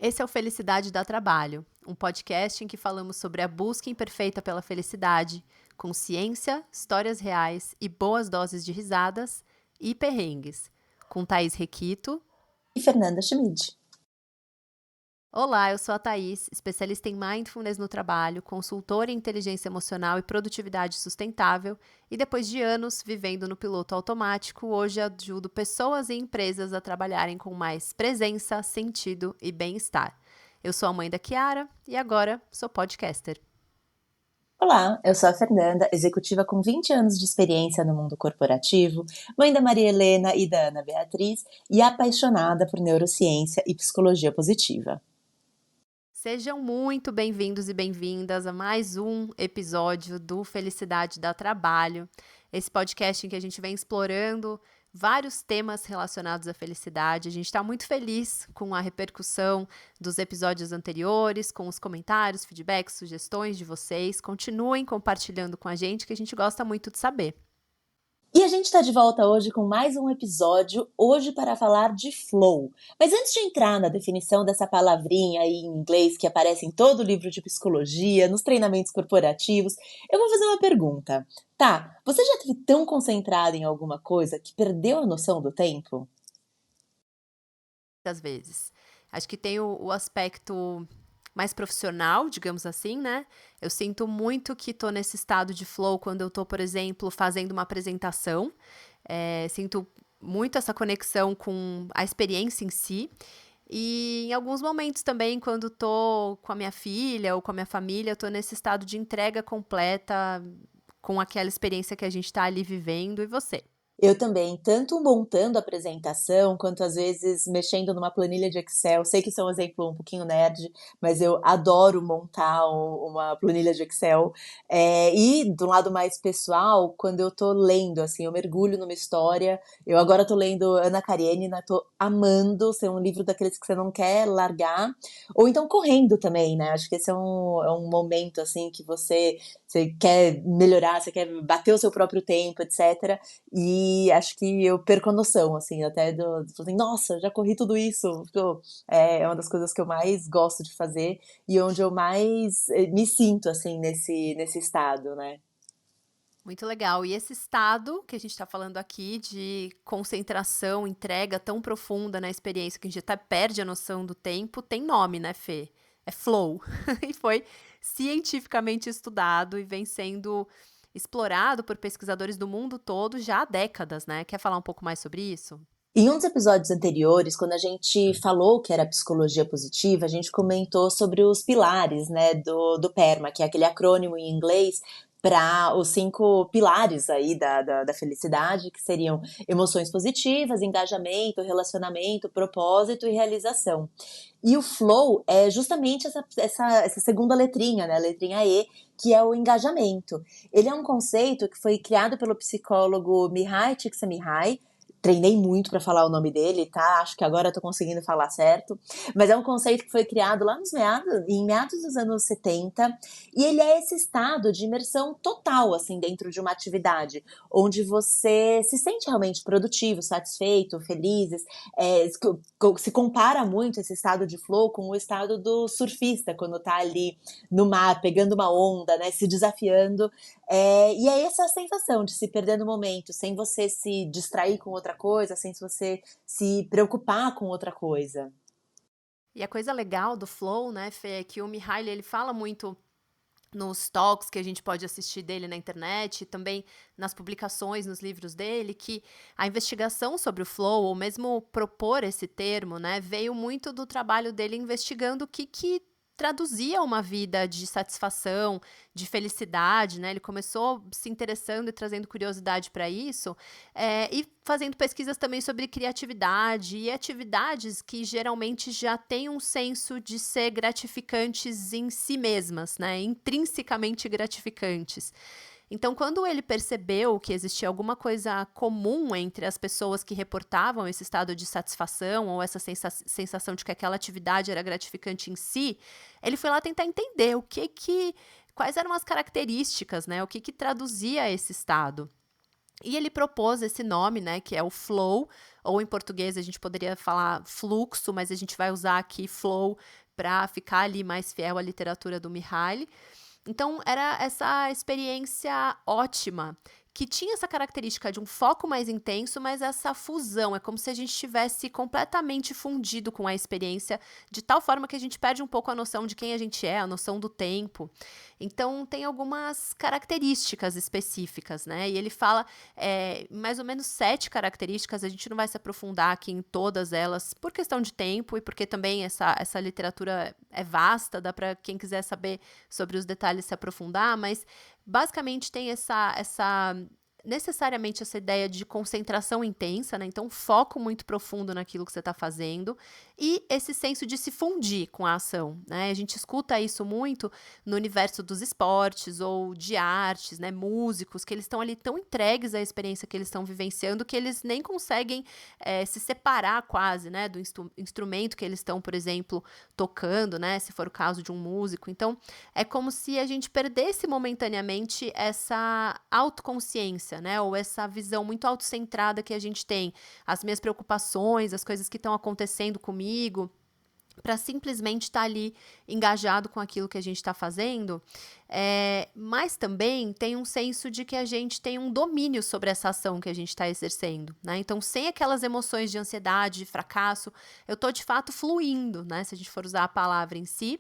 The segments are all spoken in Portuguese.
Esse é o Felicidade dá Trabalho, um podcast em que falamos sobre a busca imperfeita pela felicidade, com ciência, histórias reais e boas doses de risadas e perrengues, com Thaís Requito. E Fernanda Schmid. Olá, eu sou a Thaís, especialista em Mindfulness no trabalho, consultora em inteligência emocional e produtividade sustentável, e depois de anos vivendo no piloto automático, hoje ajudo pessoas e empresas a trabalharem com mais presença, sentido e bem-estar. Eu sou a mãe da Kiara e agora sou podcaster. Olá, eu sou a Fernanda, executiva com 20 anos de experiência no mundo corporativo, mãe da Maria Helena e da Ana Beatriz e apaixonada por neurociência e psicologia positiva. Sejam muito bem-vindos e bem-vindas a mais um episódio do Felicidade dá Trabalho, esse podcast em que a gente vem explorando vários temas relacionados à felicidade. A gente está muito feliz com a repercussão dos episódios anteriores, com os comentários, feedbacks, sugestões de vocês. Continuem compartilhando com a gente, que a gente gosta muito de saber. E a gente está de volta hoje com mais um episódio, hoje para falar de flow. Mas antes de entrar na definição dessa palavrinha aí em inglês que aparece em todo livro de psicologia, nos treinamentos corporativos, eu vou fazer uma pergunta. Tá, você já esteve tão concentrado em alguma coisa que perdeu a noção do tempo? Às vezes. Acho que tem o aspecto mais profissional, digamos assim, né? Eu sinto muito que tô nesse estado de flow quando eu tô, por exemplo, fazendo uma apresentação. Sinto muito essa conexão com a experiência em si. E em alguns momentos também, quando tô com a minha filha ou com a minha família, eu tô nesse estado de entrega completa com aquela experiência que a gente tá ali vivendo. E você? Eu também, tanto montando a apresentação, quanto às vezes mexendo numa planilha de Excel. Sei que isso é um exemplo um pouquinho nerd, mas eu adoro montar uma planilha de Excel. E do lado mais pessoal, quando eu tô lendo, assim, eu mergulho numa história. Eu agora tô lendo Ana Karenina, tô amando ser um livro daqueles que você não quer largar. Ou então correndo também, né? Acho que esse é um momento, assim, que você quer melhorar, você quer bater o seu próprio tempo, etc. E acho que eu perco a noção, assim, até assim, nossa, já corri tudo isso. Tipo, é uma das coisas que eu mais gosto de fazer e onde eu mais me sinto, assim, nesse estado, né? Muito legal. E esse estado que a gente está falando aqui de concentração, entrega tão profunda na experiência que a gente até perde a noção do tempo, tem nome, né, Fê? É flow. E foi cientificamente estudado e vem sendo explorado por pesquisadores do mundo todo já há décadas, né? Quer falar um pouco mais sobre isso? Em um dos episódios anteriores, quando a gente falou que era psicologia positiva, a gente comentou sobre os pilares, né, do PERMA, que é aquele acrônimo em inglês para os 5 pilares aí da felicidade, que seriam emoções positivas, engajamento, relacionamento, propósito e realização. E o flow é justamente essa segunda letrinha, né, a letrinha E, que é o engajamento. Ele é um conceito que foi criado pelo psicólogo Mihai Csikszentmihalyi. Treinei muito para falar o nome dele, tá? Acho que agora eu tô conseguindo falar certo. Mas é um conceito que foi criado lá em meados dos anos 70, e ele é esse estado de imersão total, assim, dentro de uma atividade, onde você se sente realmente produtivo, satisfeito, feliz. Se compara muito esse estado de flow com o estado do surfista, quando tá ali no mar, pegando uma onda, né, se desafiando. E é essa sensação de se perder no momento, sem você se distrair com outra coisa, sem você se preocupar com outra coisa. E a coisa legal do flow, né, Fê, é que o Mihaly, ele fala muito nos talks que a gente pode assistir dele na internet, também nas publicações, nos livros dele, que a investigação sobre o flow, ou mesmo propor esse termo, né, veio muito do trabalho dele investigando o que traduzia uma vida de satisfação, de felicidade, né? Ele começou se interessando e trazendo curiosidade para isso, e fazendo pesquisas também sobre criatividade e atividades que geralmente já têm um senso de ser gratificantes em si mesmas, né? Intrinsecamente gratificantes. Então, quando ele percebeu que existia alguma coisa comum entre as pessoas que reportavam esse estado de satisfação ou essa sensação de que aquela atividade era gratificante em si, ele foi lá tentar entender quais eram as características, né? O que traduzia esse estado. E ele propôs esse nome, né, que é o flow, ou em português a gente poderia falar fluxo, mas a gente vai usar aqui flow para ficar ali mais fiel à literatura do Mihaly. Então, era essa experiência ótima, que tinha essa característica de um foco mais intenso, mas essa fusão, é como se a gente tivesse completamente fundido com a experiência, de tal forma que a gente perde um pouco a noção de quem a gente é, a noção do tempo. Então, tem algumas características específicas, né? E ele fala mais ou menos 7 características, a gente não vai se aprofundar aqui em todas elas, por questão de tempo e porque também essa literatura é vasta, dá para quem quiser saber sobre os detalhes se aprofundar, mas basicamente tem necessariamente essa ideia de concentração intensa, né? Então, foco muito profundo naquilo que você está fazendo e esse senso de se fundir com a ação, né? A gente escuta isso muito no universo dos esportes ou de artes, né? Músicos, que eles estão ali tão entregues à experiência que eles estão vivenciando que eles nem conseguem se separar quase, né? Do instrumento que eles estão, por exemplo, tocando, né? Se for o caso de um músico. Então, é como se a gente perdesse momentaneamente essa autoconsciência, né? Ou essa visão muito autocentrada que a gente tem. As minhas preocupações, as coisas que estão acontecendo comigo, para simplesmente estar ali engajado com aquilo que a gente está fazendo, mas também tem um senso de que a gente tem um domínio sobre essa ação que a gente está exercendo, né? Então, sem aquelas emoções de ansiedade, de fracasso, eu estou de fato fluindo, né? Se a gente for usar a palavra em si.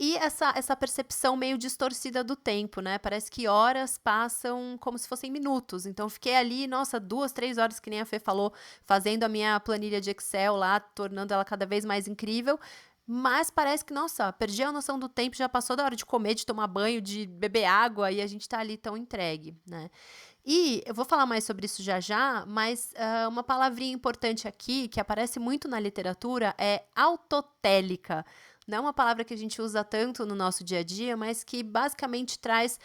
E essa percepção meio distorcida do tempo, né? Parece que horas passam como se fossem minutos. Então, fiquei ali, nossa, 2, 3 horas, que nem a Fê falou, fazendo a minha planilha de Excel lá, tornando ela cada vez mais incrível. Mas parece que, nossa, perdi a noção do tempo, já passou da hora de comer, de tomar banho, de beber água, e a gente tá ali tão entregue, né? E eu vou falar mais sobre isso já já, mas uma palavrinha importante aqui, que aparece muito na literatura, é autotélica. Não é uma palavra que a gente usa tanto no nosso dia a dia, mas que basicamente traz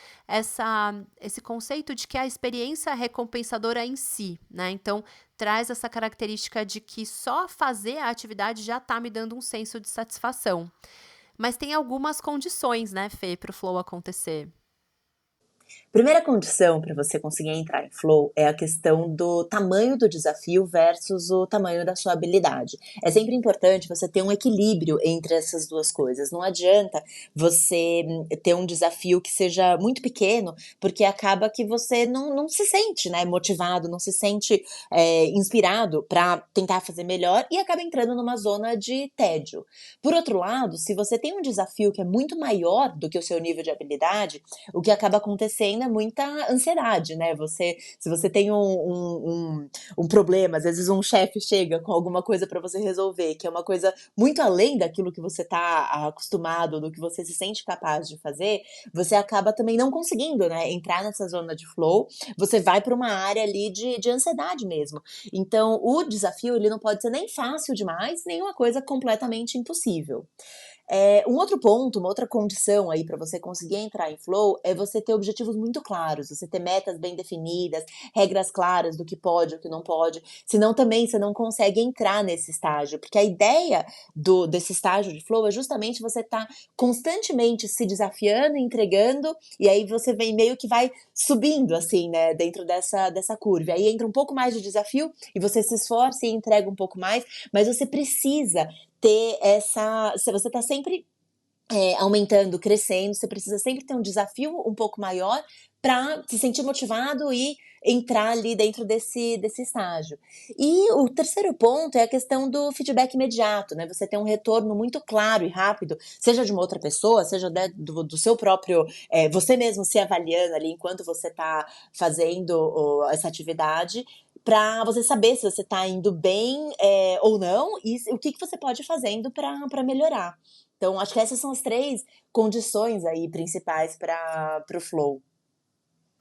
esse conceito de que a experiência é recompensadora em si, né? Então, traz essa característica de que só fazer a atividade já tá me dando um senso de satisfação. Mas tem algumas condições, né, Fê, para o flow acontecer. Primeira condição para você conseguir entrar em flow é a questão do tamanho do desafio versus o tamanho da sua habilidade. É sempre importante você ter um equilíbrio entre essas duas coisas. Não adianta você ter um desafio que seja muito pequeno, porque acaba que você não se sente, né, motivado, não se sente inspirado para tentar fazer melhor e acaba entrando numa zona de tédio. Por outro lado, se você tem um desafio que é muito maior do que o seu nível de habilidade, o que acaba acontecendo é muita ansiedade, né? Se você tem um problema, às vezes um chefe chega com alguma coisa para você resolver, que é uma coisa muito além daquilo que você está acostumado, do que você se sente capaz de fazer, você acaba também não conseguindo, né, entrar nessa zona de flow, você vai para uma área ali de ansiedade mesmo. Então, o desafio, ele não pode ser nem fácil demais, nem uma coisa completamente impossível. Um outro ponto, uma outra condição aí para você conseguir entrar em flow é você ter objetivos muito claros, você ter metas bem definidas, regras claras do que pode, o que não pode. Senão também você não consegue entrar nesse estágio, porque a ideia desse estágio de flow é justamente você estar constantemente se desafiando, entregando, e aí você vem meio que vai subindo assim, né, dentro dessa curva. Aí entra um pouco mais de desafio e você se esforça e entrega um pouco mais, mas você precisa ter essa. Se você está sempre aumentando, crescendo, você precisa sempre ter um desafio um pouco maior para se sentir motivado e entrar ali dentro desse estágio. E o terceiro ponto é a questão do feedback imediato, né? Você ter um retorno muito claro e rápido, seja de uma outra pessoa, seja do seu próprio, você mesmo se avaliando ali enquanto você está fazendo essa atividade, para você saber se você está indo bem ou não e o que você pode ir fazendo para melhorar. Então, acho que essas são as 3 condições aí principais para o flow.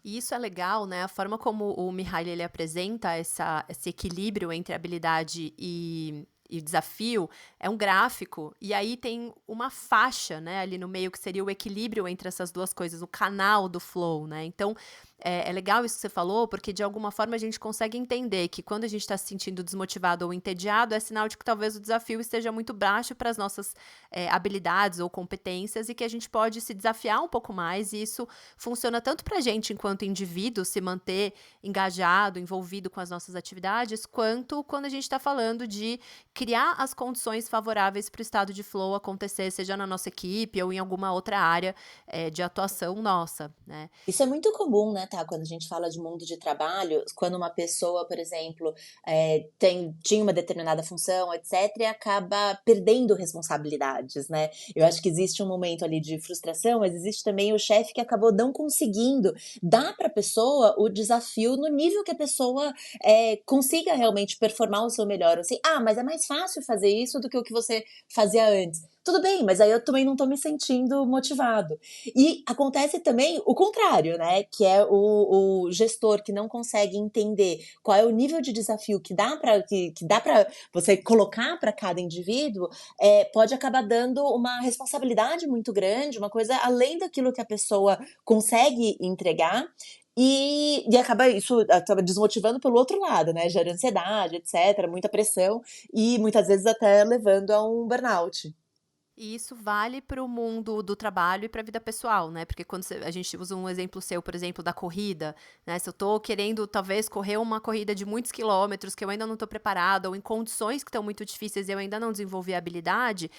E isso é legal, né? A forma como o Mihaly ele apresenta esse equilíbrio entre habilidade e desafio é um gráfico, e aí tem uma faixa, né, ali no meio que seria o equilíbrio entre essas duas coisas, o canal do flow, né? Então, é legal isso que você falou, porque de alguma forma a gente consegue entender que quando a gente está se sentindo desmotivado ou entediado, é sinal de que talvez o desafio esteja muito baixo para as nossas habilidades ou competências e que a gente pode se desafiar um pouco mais. E isso funciona tanto para a gente enquanto indivíduo se manter engajado, envolvido com as nossas atividades, quanto quando a gente está falando de criar as condições favoráveis para o estado de flow acontecer, seja na nossa equipe ou em alguma outra área de atuação nossa, né? Isso é muito comum, né, tá, quando a gente fala de mundo de trabalho, quando uma pessoa, por exemplo, tinha uma determinada função, etcétera, e acaba perdendo responsabilidades, né. Eu acho que existe um momento ali de frustração, mas existe também o chefe que acabou não conseguindo dar para a pessoa o desafio no nível que a pessoa, consiga realmente performar o seu melhor, assim: "Ah, mas é mais fácil fazer isso do que o que você fazia antes". Tudo bem, mas aí eu também não tô me sentindo motivado. E acontece também o contrário, né, que é o gestor que não consegue entender qual é o nível de desafio que dá para você colocar para cada indivíduo, pode acabar dando uma responsabilidade muito grande, uma coisa além daquilo que a pessoa consegue entregar, e acaba desmotivando pelo outro lado, né, gera ansiedade, etcétera, muita pressão e muitas vezes até levando a um burnout. E isso vale para o mundo do trabalho e para a vida pessoal, né, porque quando a gente usa um exemplo seu, por exemplo, da corrida, né, se eu estou querendo talvez correr uma corrida de muitos quilômetros que eu ainda não estou preparada ou em condições que estão muito difíceis e eu ainda não desenvolvi a habilidade,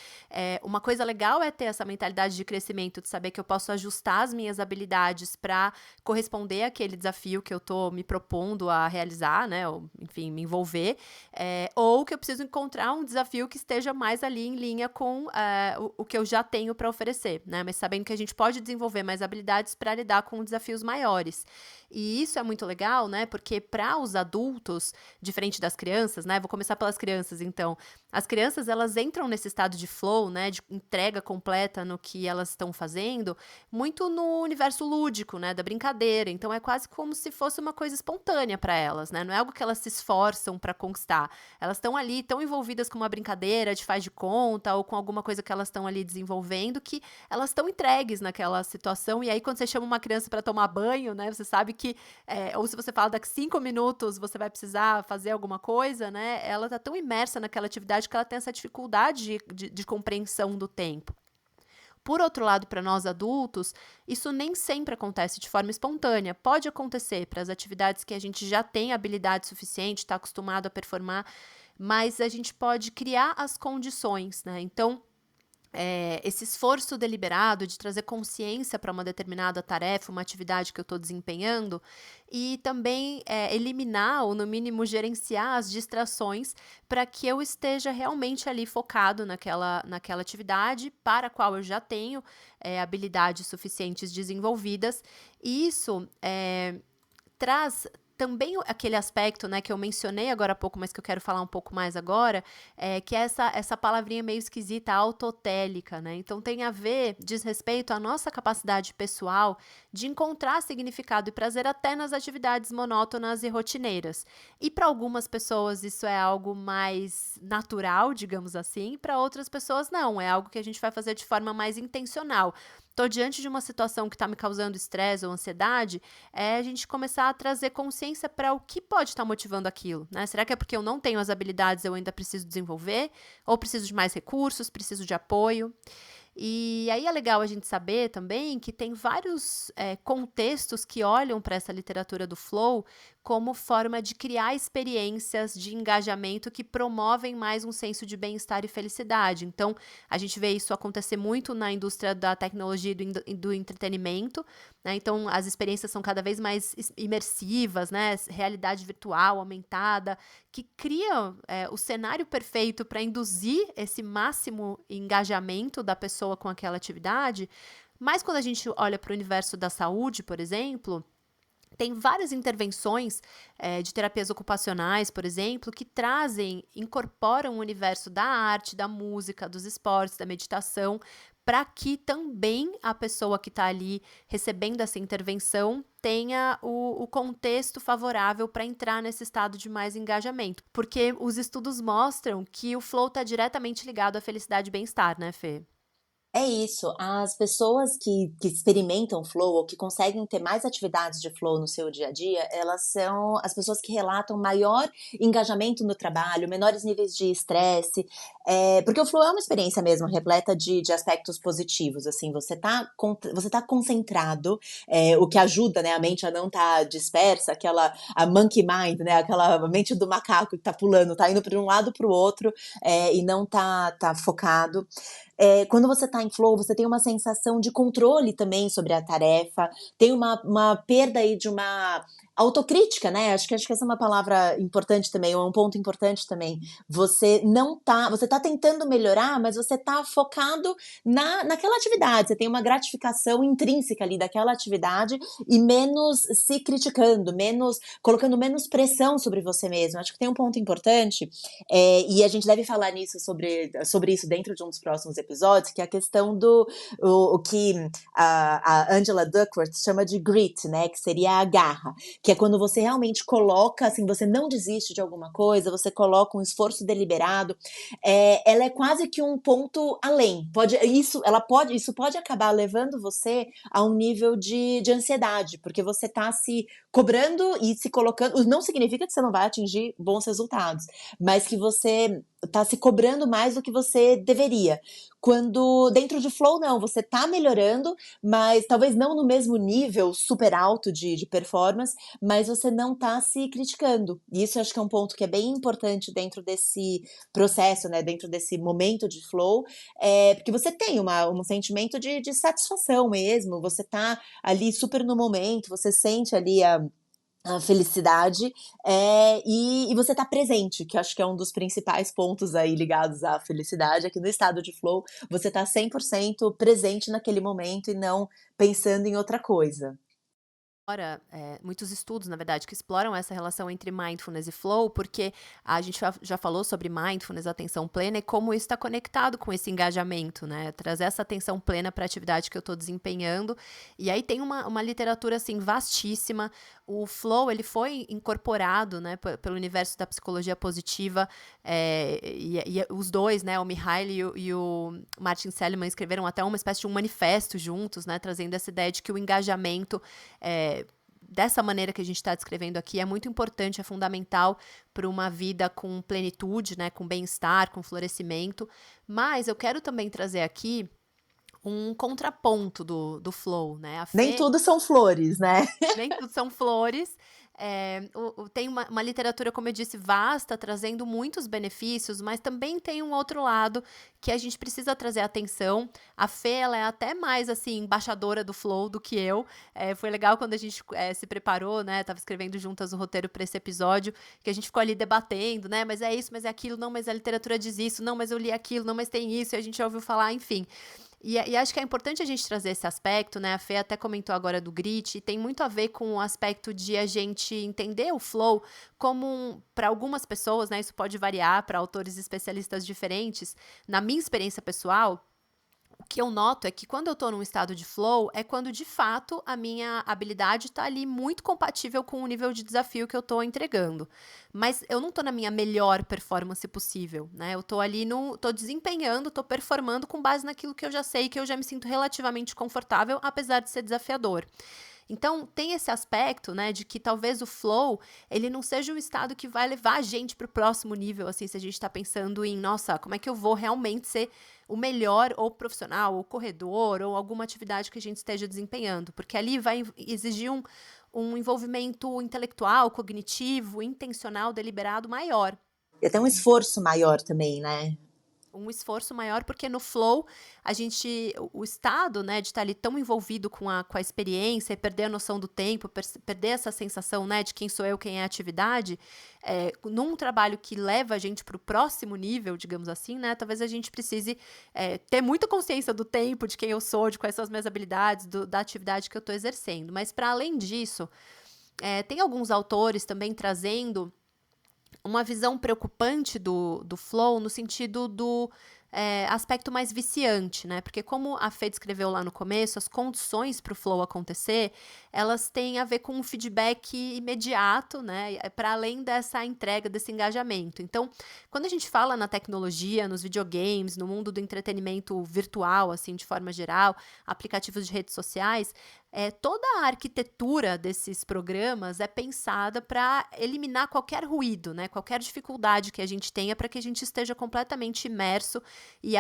uma coisa legal é ter essa mentalidade de crescimento, de saber que eu posso ajustar as minhas habilidades para corresponder àquele desafio que eu estou me propondo a realizar, né, ou enfim, me envolver, ou que eu preciso encontrar um desafio que esteja mais ali em linha com o que eu já tenho para oferecer, né? Mas sabendo que a gente pode desenvolver mais habilidades para lidar com desafios maiores. E isso é muito legal, né? Porque para os adultos, diferente das crianças, né? Vou começar pelas crianças, então. As crianças, elas entram nesse estado de flow, né? De entrega completa no que elas estão fazendo, muito no universo lúdico, né? Da brincadeira. Então é quase como se fosse uma coisa espontânea para elas, né? Não é algo que elas se esforçam para conquistar. Elas estão ali, tão envolvidas com uma brincadeira de faz de conta ou com alguma coisa que elas estão ali desenvolvendo, que elas estão entregues naquela situação. E aí, quando você chama uma criança para tomar banho, né? Você sabe que, ou se você fala daqui 5 minutos você vai precisar fazer alguma coisa, né? Ela tá tão imersa naquela atividade que ela tem essa dificuldade de compreensão do tempo. Por outro lado, para nós adultos, isso nem sempre acontece de forma espontânea. Pode acontecer para as atividades que a gente já tem habilidade suficiente, está acostumado a performar, mas a gente pode criar as condições, né? Então, esse esforço deliberado de trazer consciência para uma determinada tarefa, uma atividade que eu estou desempenhando, e também eliminar ou, no mínimo, gerenciar as distrações para que eu esteja realmente ali focado naquela atividade para a qual eu já tenho habilidades suficientes desenvolvidas. E isso traz também aquele aspecto, né, que eu mencionei agora há pouco, mas que eu quero falar um pouco mais agora, que é essa palavrinha meio esquisita, autotélica, né? Então tem a ver, diz respeito à nossa capacidade pessoal de encontrar significado e prazer até nas atividades monótonas e rotineiras. E para algumas pessoas isso é algo mais natural, digamos assim, para outras pessoas não, é algo que a gente vai fazer de forma mais intencional. Estou diante de uma situação que está me causando estresse ou ansiedade, a gente começar a trazer consciência para o que pode estar motivando aquilo, né? Será que é porque eu não tenho as habilidades e eu ainda preciso desenvolver? Ou preciso de mais recursos, preciso de apoio? E aí é legal a gente saber também que tem vários contextos que olham para essa literatura do flow como forma de criar experiências de engajamento que promovem mais um senso de bem-estar e felicidade. Então, a gente vê isso acontecer muito na indústria da tecnologia e do entretenimento, né? Então, as experiências são cada vez mais imersivas, né? Realidade virtual aumentada, que cria o cenário perfeito para induzir esse máximo engajamento da pessoa com aquela atividade. Mas quando a gente olha para o universo da saúde, por exemplo, tem várias intervenções de terapias ocupacionais, por exemplo, que incorporam o universo da arte, da música, dos esportes, da meditação, para que também a pessoa que está ali recebendo essa intervenção tenha o contexto favorável para entrar nesse estado de mais engajamento. Porque os estudos mostram que o flow está diretamente ligado à felicidade e bem-estar, né, Fê? É isso, as pessoas que experimentam flow ou que conseguem ter mais atividades de flow no seu dia a dia, elas são as pessoas que relatam maior engajamento no trabalho, menores níveis de estresse, porque o flow é uma experiência mesmo repleta de aspectos positivos, assim, você tá concentrado, o que ajuda, né, a mente a não estar dispersa, a monkey mind, né, aquela mente do macaco que tá pulando, tá indo para um lado para o outro, e não tá focado. Quando você está em flow, você tem uma sensação de controle também sobre a tarefa, tem uma perda aí de uma autocrítica, né? Acho que essa é uma palavra importante também, ou é um ponto importante também. Você tá tentando melhorar, mas você tá focado naquela atividade. Você tem uma gratificação intrínseca ali daquela atividade e menos se criticando, colocando menos pressão sobre você mesmo. Acho que tem um ponto importante, e a gente deve falar sobre isso dentro de um dos próximos episódios, que é a questão o que a Angela Duckworth chama de grit, né? Que seria a garra, que é quando você realmente coloca, assim, você não desiste de alguma coisa, você coloca um esforço deliberado, ela é quase que um ponto além. Isso pode acabar levando você a um nível de ansiedade, porque você tá se cobrando e se colocando. Não significa que você não vai atingir bons resultados, mas que você tá se cobrando mais do que você deveria. Quando dentro de flow, não, você tá melhorando, mas talvez não no mesmo nível super alto de performance, mas você não tá se criticando. E isso eu acho que é um ponto que é bem importante dentro desse processo, né? Dentro desse momento de flow, porque você tem um sentimento de satisfação mesmo, você tá ali super no momento, você sente ali a felicidade, e você tá presente, que eu acho que é um dos principais pontos aí ligados à felicidade, é que no estado de flow você tá 100% presente naquele momento e não pensando em outra coisa. Fora, muitos estudos, na verdade, que exploram essa relação entre mindfulness e flow, porque a gente já falou sobre mindfulness, atenção plena, e como isso está conectado com esse engajamento, né? Trazer essa atenção plena para a atividade que eu estou desempenhando. E aí tem uma literatura, assim, vastíssima. O flow, ele foi incorporado, né, pelo universo da psicologia positiva, e os dois, né, o Mihaly e o Martin Seligman escreveram até uma espécie de um manifesto juntos, né, trazendo essa ideia de que o engajamento dessa maneira que a gente está descrevendo aqui é muito importante, é fundamental para uma vida com plenitude, né, com bem-estar, com florescimento. Mas eu quero também trazer aqui um contraponto do flow, né? A Nem Fê, tudo são flores, né? nem tudo são flores. Tem uma literatura, como eu disse, vasta, trazendo muitos benefícios, mas também tem um outro lado que a gente precisa trazer atenção. A Fê, ela é até mais, assim, embaixadora do flow do que eu. Foi legal quando a gente se preparou, né? Tava escrevendo juntas o roteiro para esse episódio, que a gente ficou ali debatendo, né? Mas é isso, mas é aquilo, não, mas a literatura diz isso, não, mas eu li aquilo, não, mas tem isso, e a gente já ouviu falar, enfim. E acho que é importante a gente trazer esse aspecto, né? A Fê até comentou agora do grit, e tem muito a ver com o aspecto de a gente entender o flow como, para algumas pessoas, né? Isso pode variar para autores especialistas diferentes. Na minha experiência pessoal, o que eu noto é que quando eu tô num estado de flow, é quando de fato a minha habilidade tá ali muito compatível com o nível de desafio que eu tô entregando. Mas eu não tô na minha melhor performance possível, né? Eu tô ali tô desempenhando, tô performando com base naquilo que eu já sei, que eu já me sinto relativamente confortável, apesar de ser desafiador. Então, tem esse aspecto, né, de que talvez o flow, ele não seja um estado que vai levar a gente para o próximo nível, assim, se a gente está pensando em, nossa, como é que eu vou realmente ser o melhor ou profissional, ou corredor, ou alguma atividade que a gente esteja desempenhando, porque ali vai exigir um envolvimento intelectual, cognitivo, intencional, deliberado maior. E até um esforço maior também, né? Um esforço maior, porque no flow, o estado, né, de estar ali tão envolvido com a experiência e perder a noção do tempo, perder essa sensação, né, de quem sou eu, quem é a atividade, num trabalho que leva a gente para o próximo nível, digamos assim, né, talvez a gente precise ter muita consciência do tempo, de quem eu sou, de quais são as minhas habilidades, da atividade que eu estou exercendo. Mas, para além disso, tem alguns autores também trazendo uma visão preocupante do flow, no sentido aspecto mais viciante, né? Porque como a Fê descreveu lá no começo, as condições para o flow acontecer, elas têm a ver com um feedback imediato, né? Para além dessa entrega, desse engajamento. Então, quando a gente fala na tecnologia, nos videogames, no mundo do entretenimento virtual, assim, de forma geral, aplicativos de redes sociais, toda a arquitetura desses programas é pensada para eliminar qualquer ruído, né? Qualquer dificuldade que a gente tenha para que a gente esteja completamente imerso e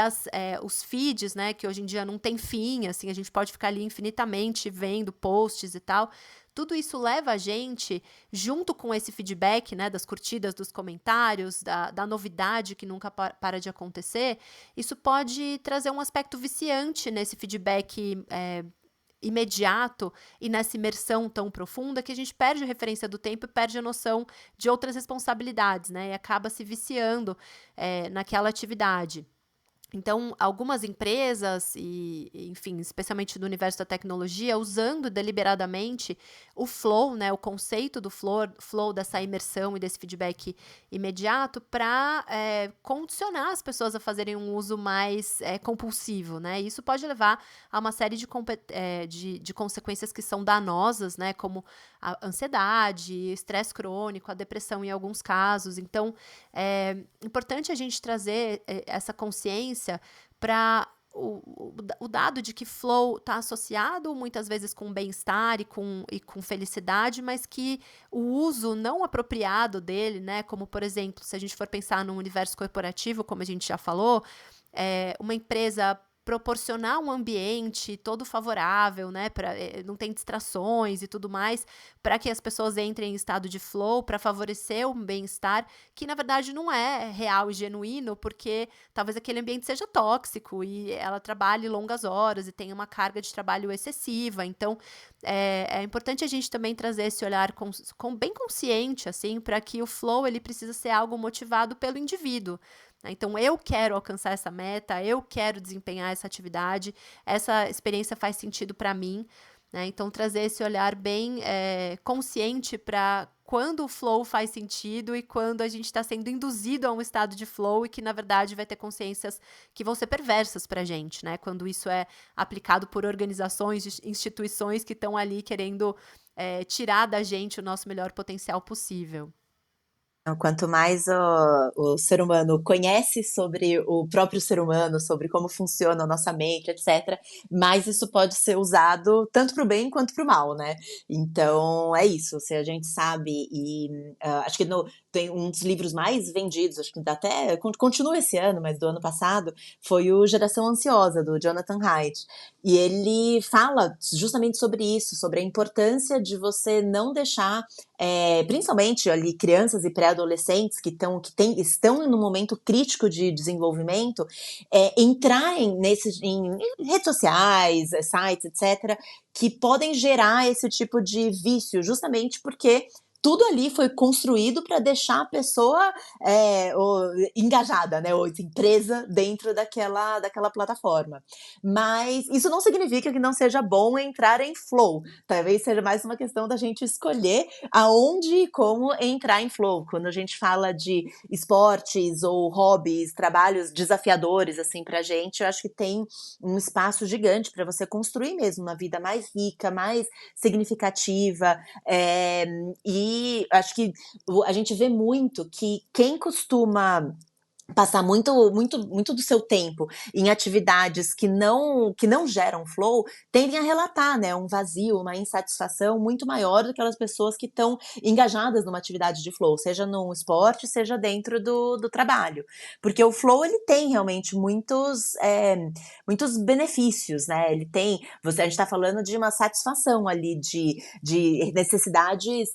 os feeds, né? Que hoje em dia não tem fim, assim, a gente pode ficar ali infinitamente vendo posts e tal. Tudo isso leva a gente, junto com esse feedback, né, das curtidas, dos comentários, da novidade que nunca para de acontecer, isso pode trazer um aspecto viciante nesse feedback imediato e nessa imersão tão profunda que a gente perde a referência do tempo e perde a noção de outras responsabilidades, né? E acaba se viciando naquela atividade. Então, algumas empresas, enfim, especialmente do universo da tecnologia, usando deliberadamente o flow, né, o conceito do flow dessa imersão e desse feedback imediato para condicionar as pessoas a fazerem um uso mais compulsivo, né? E isso pode levar a uma série de consequências que são danosas, né, como a ansiedade, estresse crônico, a depressão em alguns casos. Então, é importante a gente trazer essa consciência para o dado de que flow está associado muitas vezes com bem-estar e com felicidade, mas que o uso não apropriado dele, né, como por exemplo, se a gente for pensar no universo corporativo, como a gente já falou, uma empresa proporcionar um ambiente todo favorável, né, não tem distrações e tudo mais, para que as pessoas entrem em estado de flow, para favorecer o bem-estar, que na verdade não é real e genuíno, porque talvez aquele ambiente seja tóxico e ela trabalhe longas horas e tenha uma carga de trabalho excessiva. Então, é importante a gente também trazer esse olhar bem consciente, assim, para que o flow ele precisa ser algo motivado pelo indivíduo. Então, eu quero alcançar essa meta, eu quero desempenhar essa atividade, essa experiência faz sentido para mim, né? Então, trazer esse olhar bem consciente para quando o flow faz sentido e quando a gente está sendo induzido a um estado de flow e que, na verdade, vai ter consciências que vão ser perversas para a gente, né? Quando isso é aplicado por organizações, instituições que estão ali querendo tirar da gente o nosso melhor potencial possível. Então, quanto mais o ser humano conhece sobre o próprio ser humano, sobre como funciona a nossa mente, etc., mais isso pode ser usado tanto para o bem quanto para o mal, né? Então, é isso. Se a gente sabe, acho que tem um dos livros mais vendidos, acho que até continua esse ano, mas do ano passado, foi o Geração Ansiosa, do Jonathan Haidt. E ele fala justamente sobre isso, sobre a importância de você não deixar, principalmente ali crianças e pré-adolescentes que estão no momento crítico de desenvolvimento, entrarem em redes sociais, sites, etc., que podem gerar esse tipo de vício, justamente porque tudo ali foi construído para deixar a pessoa engajada, né, ou presa dentro daquela plataforma. Mas isso não significa que não seja bom entrar em flow. Talvez seja mais uma questão da gente escolher aonde e como entrar em flow. Quando a gente fala de esportes ou hobbies, trabalhos desafiadores assim pra gente, eu acho que tem um espaço gigante para você construir mesmo uma vida mais rica, mais significativa, e acho que a gente vê muito que quem costuma passar muito do seu tempo em atividades que não geram flow, tendem a relatar, né, um vazio, uma insatisfação muito maior do que aquelas pessoas que estão engajadas numa atividade de flow, seja num esporte, seja dentro do trabalho. Porque o flow, ele tem realmente muitos benefícios, né? A gente está falando de uma satisfação ali de necessidades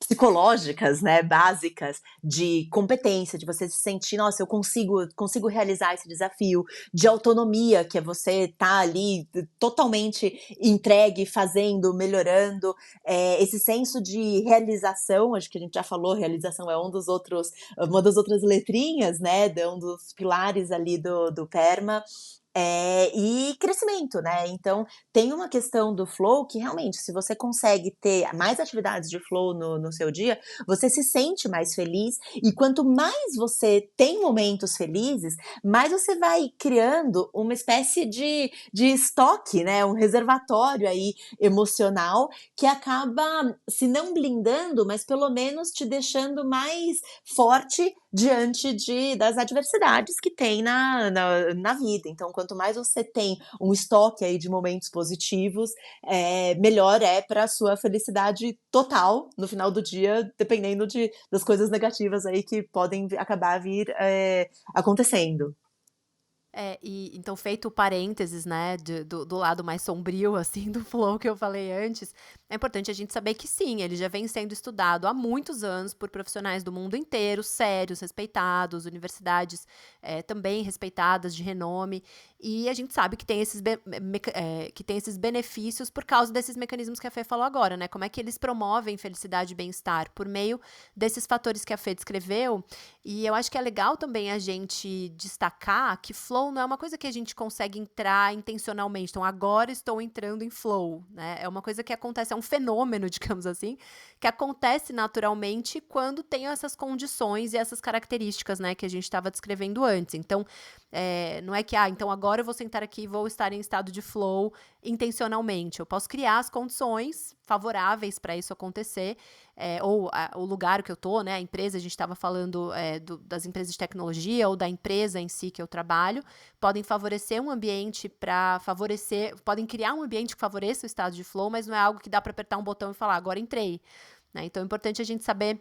psicológicas, né, básicas, de competência, de você se sentir, nossa, eu consigo realizar esse desafio, de autonomia, que é você estar ali totalmente entregue, fazendo, melhorando, esse senso de realização, acho que a gente já falou, realização é uma das outras letrinhas, né, um dos pilares ali do PERMA, E crescimento, né. Então, tem uma questão do flow que realmente, se você consegue ter mais atividades de flow no seu dia, você se sente mais feliz e quanto mais você tem momentos felizes, mais você vai criando uma espécie de estoque, né, um reservatório aí emocional que acaba, se não blindando, mas pelo menos te deixando mais forte diante das adversidades que tem na vida. Então, quanto mais você tem um estoque aí de momentos positivos, melhor é para a sua felicidade total no final do dia, dependendo das coisas negativas aí que podem acabar vir acontecendo. E então feito o parênteses, né, do lado mais sombrio, assim, do flow que eu falei antes, é importante a gente saber que sim, ele já vem sendo estudado há muitos anos por profissionais do mundo inteiro, sérios, respeitados, universidades, também respeitadas de renome, e a gente sabe que tem esses benefícios por causa desses mecanismos que a Fê falou agora, né, como é que eles promovem felicidade e bem-estar por meio desses fatores que a Fê descreveu, e eu acho que é legal também a gente destacar que flow não é uma coisa que a gente consegue entrar intencionalmente. Então, agora estou entrando em flow, né? É uma coisa que acontece, é um fenômeno, digamos assim, que acontece naturalmente quando tem essas condições e essas características, né, que a gente estava descrevendo antes. Então, não é que, então agora eu vou sentar aqui e vou estar em estado de flow intencionalmente. Eu posso criar as condições favoráveis para isso acontecer, o lugar que eu tô, né, a empresa, a gente estava falando das empresas de tecnologia ou da empresa em si que eu trabalho, podem favorecer um ambiente podem criar um ambiente que favoreça o estado de flow, mas não é algo que dá para apertar um botão e falar, agora entrei, né? Então é importante a gente saber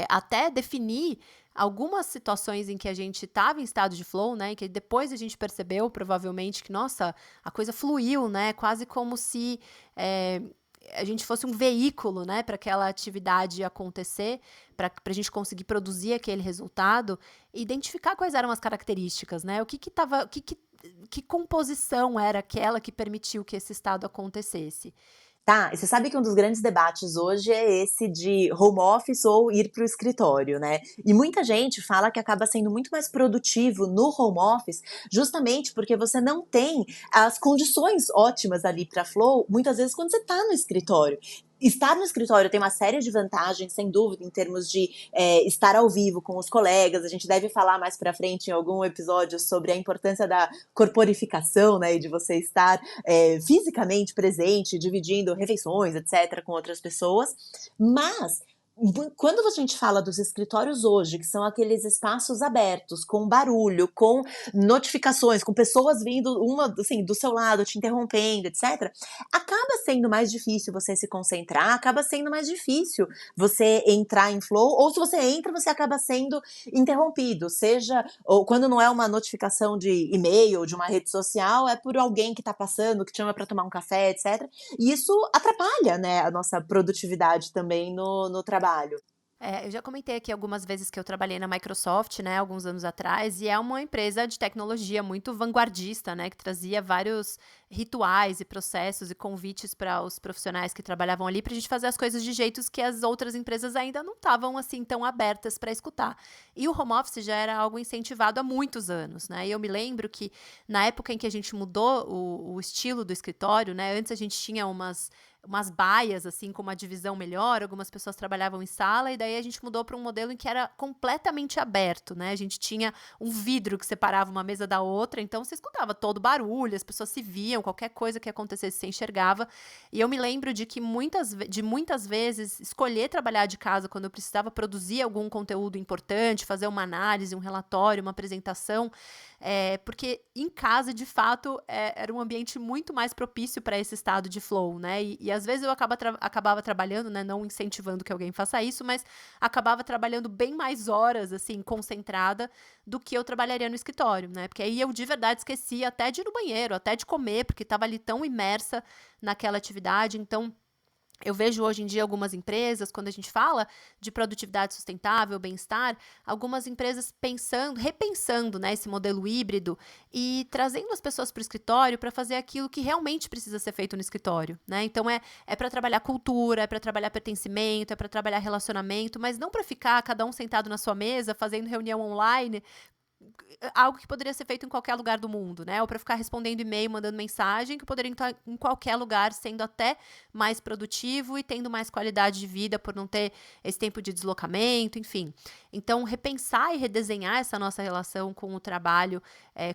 até definir algumas situações em que a gente estava em estado de flow, né, que depois a gente percebeu, provavelmente, que, nossa, a coisa fluiu, né, quase como se a gente fosse um veículo, né, para aquela atividade acontecer, para a gente conseguir produzir aquele resultado, e identificar quais eram as características, né, que composição era aquela que permitiu que esse estado acontecesse. Tá, e você sabe que um dos grandes debates hoje é esse de home office ou ir para o escritório, né? E muita gente fala que acaba sendo muito mais produtivo no home office, justamente porque você não tem as condições ótimas ali para flow, muitas vezes quando você está no escritório. Estar no escritório tem uma série de vantagens, sem dúvida, em termos de estar ao vivo com os colegas. A gente deve falar mais para frente em algum episódio sobre a importância da corporificação, né, e de você estar fisicamente presente, dividindo refeições, etc., com outras pessoas. Mas quando a gente fala dos escritórios hoje, que são aqueles espaços abertos, com barulho, com notificações, com pessoas vindo uma assim, do seu lado, te interrompendo, etc., acaba sendo mais difícil você se concentrar, acaba sendo mais difícil você entrar em flow, ou se você entra, você acaba sendo interrompido, seja ou quando não é uma notificação de e-mail, de uma rede social, é por alguém que está passando, que te chama para tomar um café, etc. E isso atrapalha, né, a nossa produtividade também no trabalho. Eu já comentei aqui algumas vezes que eu trabalhei na Microsoft, né, alguns anos atrás, e é uma empresa de tecnologia muito vanguardista, né, que trazia vários rituais e processos e convites para os profissionais que trabalhavam ali para a gente fazer as coisas de jeitos que as outras empresas ainda não estavam assim tão abertas para escutar. E o home office já era algo incentivado há muitos anos, né? E eu me lembro que na época em que a gente mudou o estilo do escritório, né, antes a gente tinha umas baias, assim, com uma divisão melhor, algumas pessoas trabalhavam em sala, e daí a gente mudou para um modelo em que era completamente aberto, né? A gente tinha um vidro que separava uma mesa da outra, então você escutava todo barulho, as pessoas se viam, qualquer coisa que acontecesse você enxergava. E eu me lembro de que muitas vezes escolher trabalhar de casa quando eu precisava produzir algum conteúdo importante, fazer uma análise, um relatório, uma apresentação, porque em casa, de fato, era um ambiente muito mais propício para esse estado de flow, né? E às vezes eu acabava trabalhando, né? Não incentivando que alguém faça isso, mas acabava trabalhando bem mais horas, assim, concentrada, do que eu trabalharia no escritório, né? Porque aí eu de verdade esquecia até de ir no banheiro, até de comer, porque estava ali tão imersa naquela atividade. Então, eu vejo hoje em dia algumas empresas, quando a gente fala de produtividade sustentável, bem-estar, algumas empresas repensando, né, esse modelo híbrido e trazendo as pessoas para o escritório para fazer aquilo que realmente precisa ser feito no escritório, né? Então é para trabalhar cultura, é para trabalhar pertencimento, é para trabalhar relacionamento, mas não para ficar cada um sentado na sua mesa fazendo reunião online algo que poderia ser feito em qualquer lugar do mundo, né? Ou para ficar respondendo e-mail, mandando mensagem, que eu poderia estar em qualquer lugar, sendo até mais produtivo e tendo mais qualidade de vida por não ter esse tempo de deslocamento, enfim. Então, repensar e redesenhar essa nossa relação com o trabalho,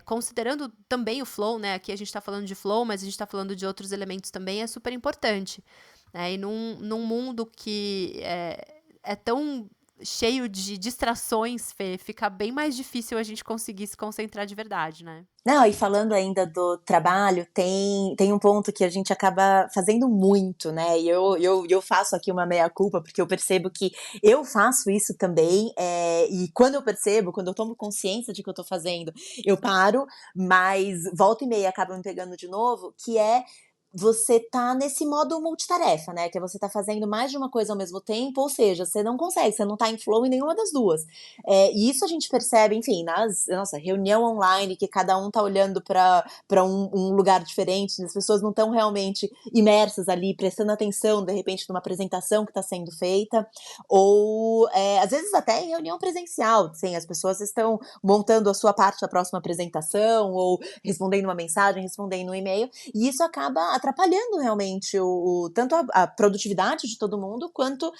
considerando também o flow, né? Aqui a gente está falando de flow, mas a gente está falando de outros elementos também, é super importante. Né? E num mundo que é tão cheio de distrações, Fê, fica bem mais difícil a gente conseguir se concentrar de verdade, né? Não, e falando ainda do trabalho, tem um ponto que a gente acaba fazendo muito, né? E eu faço aqui uma meia-culpa, porque eu percebo que eu faço isso também, e quando eu percebo, quando eu tomo consciência de que eu tô fazendo, eu paro, mas volta e meia acaba me pegando de novo, que é você tá nesse modo multitarefa, né? Que é você tá fazendo mais de uma coisa ao mesmo tempo, ou seja, você não consegue, você não tá em flow em nenhuma das duas. E isso a gente percebe, enfim, nossa, reunião online, que cada um tá olhando para um lugar diferente, as pessoas não estão realmente imersas ali, prestando atenção, de repente, numa apresentação que está sendo feita, ou às vezes até em reunião presencial, assim, as pessoas estão montando a sua parte da próxima apresentação, ou respondendo uma mensagem, respondendo um e-mail, e isso acaba atrapalhando realmente tanto a produtividade de todo mundo, quanto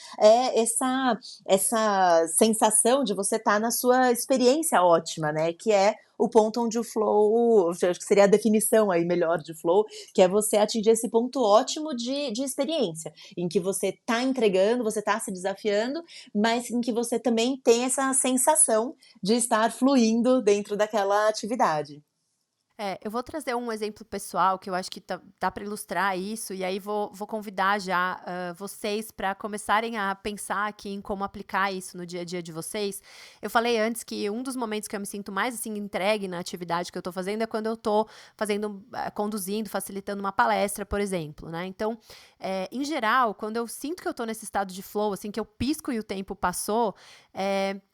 essa sensação de você estar na sua experiência ótima, né? Que é o ponto onde o flow, acho que seria a definição aí melhor de flow, que é você atingir esse ponto ótimo de experiência, em que você está entregando, você está se desafiando, mas em que você também tem essa sensação de estar fluindo dentro daquela atividade. Eu vou trazer um exemplo pessoal que eu acho que dá para ilustrar isso, e aí vou convidar já vocês para começarem a pensar aqui em como aplicar isso no dia a dia de vocês. Eu falei antes que um dos momentos que eu me sinto mais assim entregue na atividade que eu estou fazendo é quando eu estou fazendo, conduzindo, facilitando uma palestra, por exemplo, né? Então, em geral, quando eu sinto que eu estou nesse estado de flow, assim, que eu pisco e o tempo passou,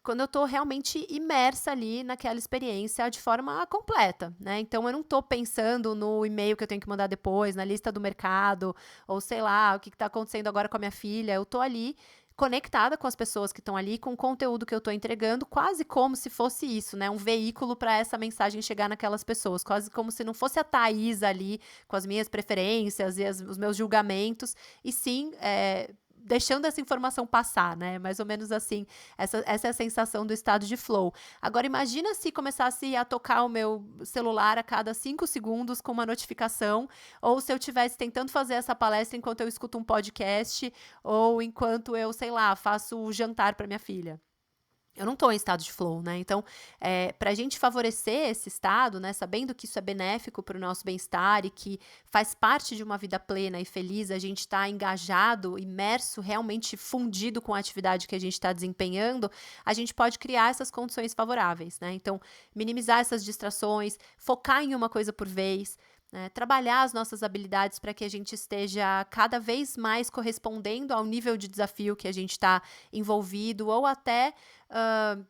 quando eu estou realmente imersa ali naquela experiência de forma completa, né? Então, eu não estou pensando no e-mail que eu tenho que mandar depois, na lista do mercado, ou sei lá, o que está acontecendo agora com a minha filha. Eu estou ali conectada com as pessoas que estão ali, com o conteúdo que eu estou entregando, quase como se fosse isso, né? Um veículo para essa mensagem chegar naquelas pessoas, quase como se não fosse a Thaís ali, com as minhas preferências e os meus julgamentos, e sim, deixando essa informação passar, né? Mais ou menos assim, essa é a sensação do estado de flow. Agora, imagina se começasse a tocar o meu celular a cada 5 segundos com uma notificação, ou se eu estivesse tentando fazer essa palestra enquanto eu escuto um podcast, ou enquanto eu, sei lá, faço o jantar para minha filha. Eu não estou em estado de flow, né? Então, para a gente favorecer esse estado, né, sabendo que isso é benéfico para o nosso bem-estar e que faz parte de uma vida plena e feliz, a gente está engajado, imerso, realmente fundido com a atividade que a gente está desempenhando, a gente pode criar essas condições favoráveis, né? Então, minimizar essas distrações, focar em uma coisa por vez, né, trabalhar as nossas habilidades para que a gente esteja cada vez mais correspondendo ao nível de desafio que a gente está envolvido, ou até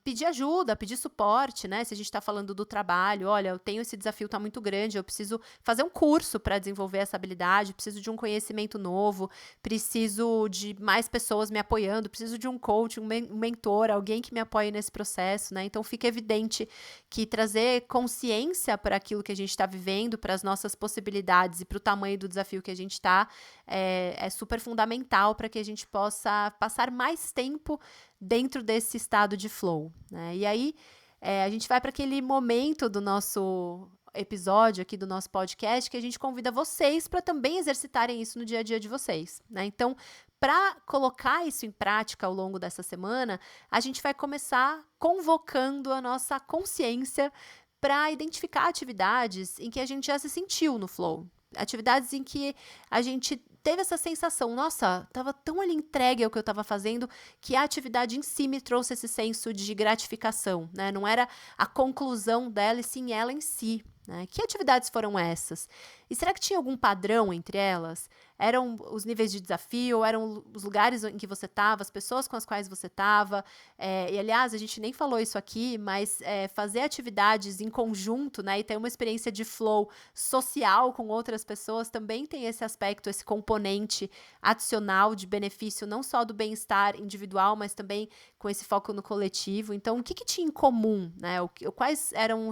pedir ajuda, pedir suporte, né? Se a gente está falando do trabalho, olha, eu tenho esse desafio, está muito grande, eu preciso fazer um curso para desenvolver essa habilidade, preciso de um conhecimento novo, preciso de mais pessoas me apoiando, preciso de um coach, um mentor, alguém que me apoie nesse processo, né? Então fica evidente que trazer consciência para aquilo que a gente está vivendo, para as nossas possibilidades e para o tamanho do desafio que a gente está, é super fundamental para que a gente possa passar mais tempo dentro desse estado de flow, né? E aí, a gente vai para aquele momento do nosso episódio aqui do nosso podcast que a gente convida vocês para também exercitarem isso no dia a dia de vocês, né? Então, para colocar isso em prática ao longo dessa semana, a gente vai começar convocando a nossa consciência para identificar atividades em que a gente já se sentiu no flow. Atividades em que a gente teve essa sensação, nossa, estava tão ali entregue ao que eu estava fazendo, que a atividade em si me trouxe esse senso de gratificação, né? Não era a conclusão dela, e sim ela em si, né? Que atividades foram essas? E será que tinha algum padrão entre elas? Eram os níveis de desafio, eram os lugares em que você estava, as pessoas com as quais você estava. E, aliás, a gente nem falou isso aqui, mas fazer atividades em conjunto, né, e ter uma experiência de flow social com outras pessoas também tem esse aspecto, esse componente adicional de benefício, não só do bem-estar individual, mas também com esse foco no coletivo. Então, o que tinha em comum, né? Quais eram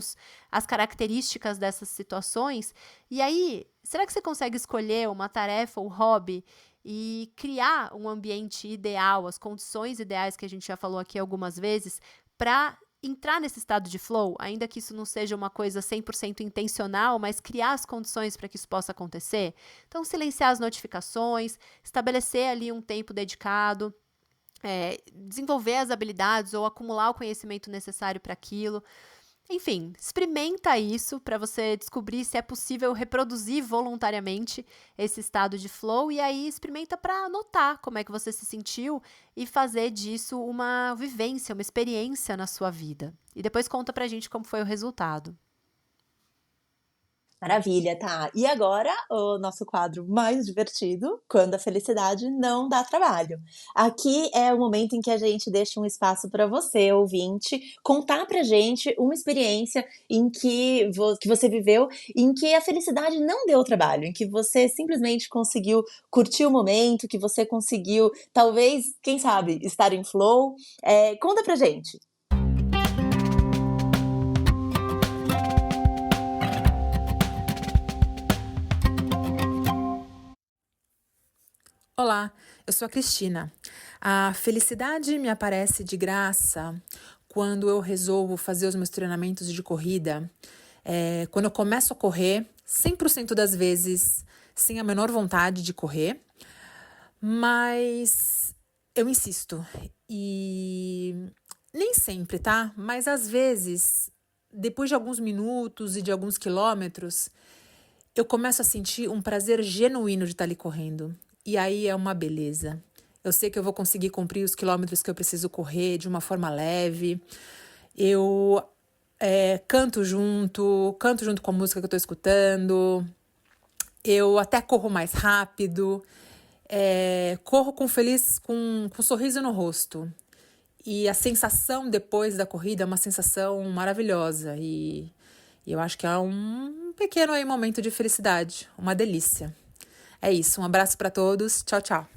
as características dessas situações? E aí, será que você consegue escolher uma tarefa ou hobby e criar um ambiente ideal, as condições ideais que a gente já falou aqui algumas vezes, para entrar nesse estado de flow, ainda que isso não seja uma coisa 100% intencional, mas criar as condições para que isso possa acontecer? Então, silenciar as notificações, estabelecer ali um tempo dedicado, desenvolver as habilidades ou acumular o conhecimento necessário para aquilo. Enfim, experimenta isso para você descobrir se é possível reproduzir voluntariamente esse estado de flow, e aí experimenta para anotar como é que você se sentiu e fazer disso uma vivência, uma experiência na sua vida. E depois conta pra gente como foi o resultado. Maravilha, tá. E agora o nosso quadro mais divertido, quando a felicidade não dá trabalho. Aqui é o momento em que a gente deixa um espaço para você, ouvinte, contar pra gente uma experiência em que você viveu, em que a felicidade não deu trabalho, em que você simplesmente conseguiu curtir o momento, que você conseguiu, talvez, quem sabe, estar em flow. Conta pra gente. Olá, eu sou a Cristina. A felicidade me aparece de graça quando eu resolvo fazer os meus treinamentos de corrida. Quando eu começo a correr, 100% das vezes sem a menor vontade de correr, mas eu insisto. E nem sempre, tá? Mas às vezes, depois de alguns minutos e de alguns quilômetros, eu começo a sentir um prazer genuíno de estar ali correndo. E aí é uma beleza. Eu sei que eu vou conseguir cumprir os quilômetros que eu preciso correr de uma forma leve. Eu canto junto com a música que eu estou escutando. Eu até corro mais rápido. Corro com um sorriso no rosto. E a sensação depois da corrida é uma sensação maravilhosa. E eu acho que é um pequeno aí momento de felicidade, uma delícia. É isso, um abraço para todos, tchau, tchau.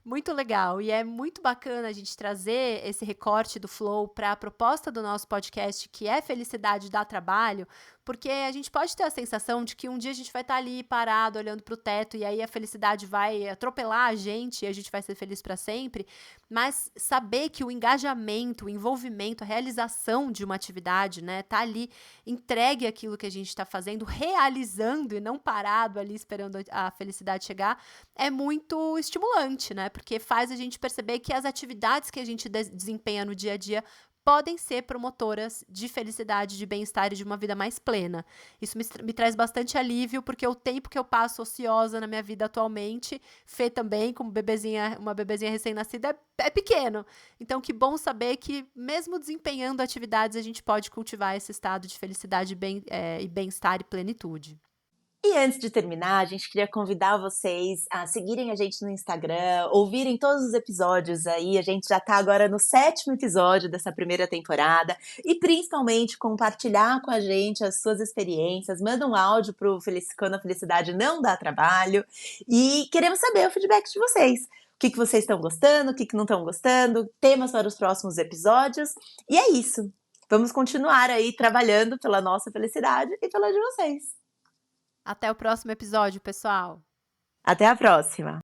Muito legal, e é muito bacana a gente trazer esse recorte do flow para a proposta do nosso podcast, que é felicidade dá trabalho, porque a gente pode ter a sensação de que um dia a gente vai estar ali parado, olhando para o teto, e aí a felicidade vai atropelar a gente e a gente vai ser feliz para sempre, mas saber que o engajamento, o envolvimento, a realização de uma atividade, né, tá ali entregue aquilo que a gente está fazendo, realizando e não parado ali esperando a felicidade chegar, é muito estimulante, né? Porque faz a gente perceber que as atividades que a gente desempenha no dia a dia podem ser promotoras de felicidade, de bem-estar e de uma vida mais plena. Isso me traz bastante alívio, porque o tempo que eu passo ociosa na minha vida atualmente, Fê também, como uma bebezinha recém-nascida, é pequeno. Então, que bom saber que, mesmo desempenhando atividades, a gente pode cultivar esse estado de felicidade e bem-estar e plenitude. E antes de terminar, a gente queria convidar vocês a seguirem a gente no Instagram, ouvirem todos os episódios aí. A gente já tá agora no 7º episódio dessa primeira temporada. E principalmente compartilhar com a gente as suas experiências. Manda um áudio pro Quando a Felicidade Não Dá Trabalho. E queremos saber o feedback de vocês. O que vocês estão gostando, o que não estão gostando, temas para os próximos episódios. E é isso. Vamos continuar aí trabalhando pela nossa felicidade e pela de vocês. Até o próximo episódio, pessoal! Até a próxima!